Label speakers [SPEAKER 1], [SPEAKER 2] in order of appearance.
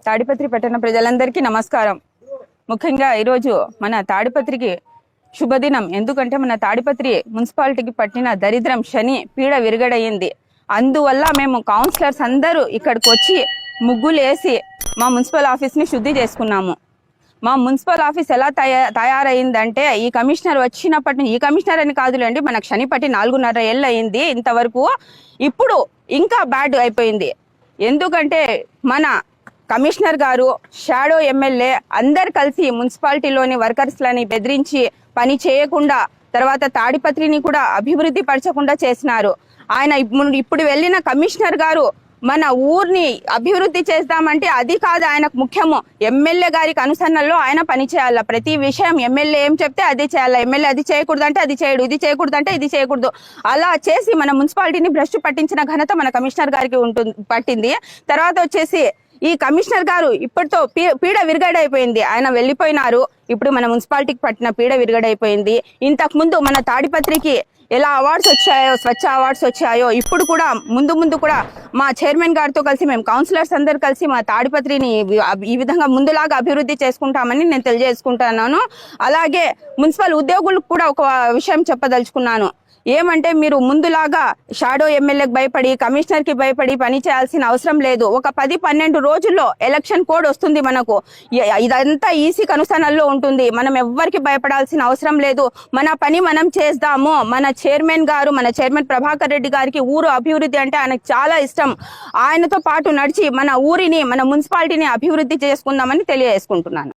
[SPEAKER 1] తాడిపత్రి పట్టణ ప్రజలందరికీ నమస్కారం. ముఖ్యంగా ఈరోజు మన తాడిపత్రికి శుభదినం. ఎందుకంటే మన తాడిపత్రి మున్సిపాలిటీకి పట్టిన దరిద్రం శని పీడ విరగడయింది. అందువల్ల మేము కౌన్సిలర్స్ అందరూ ఇక్కడికి వచ్చి ముగ్గులు వేసి మా మున్సిపల్ ఆఫీస్ని శుద్ధి చేసుకున్నాము. మా మున్సిపల్ ఆఫీస్ ఎలా తయారైందంటే ఈ కమిషనర్ వచ్చినప్పటి నుంచి, ఈ కమిషనర్ అని కాదులేండి, మనకు శని పట్టి 4.5 ఏళ్ళు అయింది ఇంతవరకు. ఇప్పుడు ఇంకా బ్యాడ్ అయిపోయింది. ఎందుకంటే మన కమిషనర్ గారు, షాడో ఎమ్మెల్యే అందరు కలిసి మున్సిపాలిటీలోని వర్కర్స్లని బెదిరించి పని చేయకుండా, తర్వాత తాడిపత్రిని కూడా అభివృద్ధి పరచకుండా చేసినారు. ఆయన ఇప్పుడు వెళ్ళిన కమిషనర్ గారు మన ఊరిని అభివృద్ధి చేద్దామంటే అది కాదు ఆయనకు ముఖ్యము. ఎమ్మెల్యే గారికి అనుసరణలో ఆయన పని చేయాల. ప్రతి విషయం ఎమ్మెల్యే ఏం చెప్తే అది చేయాలి. ఎమ్మెల్యే అది చేయకూడదు అంటే అది చేయడు, ఇది చేయకూడదు అంటే ఇది చేయకూడదు. అలా చేసి మన మున్సిపాలిటీని భ్రష్టు పట్టించిన ఘనత మన కమిషనర్ గారికి పట్టింది. తర్వాత వచ్చేసి ఈ కమిషనర్ గారు ఇప్పటితో పీడ విరగడైపోయింది. ఆయన వెళ్ళిపోయినారు. ఇప్పుడు మన మున్సిపాలిటీకి పట్టిన పీడ విరగడైపోయింది. ఇంతకు ముందు మన తాడిపత్రికి ఎలా అవార్డ్స్ వచ్చాయో, స్వచ్ఛ అవార్డ్స్ వచ్చాయో, ఇప్పుడు కూడా ముందు కూడా మా చైర్మన్ గారితో కలిసి మేము కౌన్సిలర్స్ అందరు కలిసి మా తాడిపత్రిని ఈ విధంగా ముందులాగా అభివృద్ధి చేసుకుంటామని నేను తెలియజేసుకుంటున్నాను. అలాగే మున్సిపల్ ఉద్యోగులకు కూడా ఒక విషయం చెప్పదలుచుకున్నాను. ఏమంటే మీరు ముందులాగా షాడో ఎమ్మెల్యేకి భయపడి, కమిషనర్కి భయపడి పని చేయాల్సిన అవసరం లేదు. ఒక 10-12 రోజుల్లో ఎలక్షన్ కోడ్ వస్తుంది మనకు. ఇదంతా ఈసీ కనుసనల్లో ఉంటుంది. మనం ఎవ్వరికి భయపడాల్సిన అవసరం లేదు. మన పని మనం చేద్దాము. మన చైర్మన్ ప్రభాకర్ రెడ్డి గారికి ఊరు అభివృద్ధి అంటే ఆయనకు చాలా ఇష్టం. ఆయనతో పాటు నడిచి మన ఊరిని, మన మున్సిపాలిటీని అభివృద్ధి చేసుకుందామని తెలియజేసుకుంటున్నాను.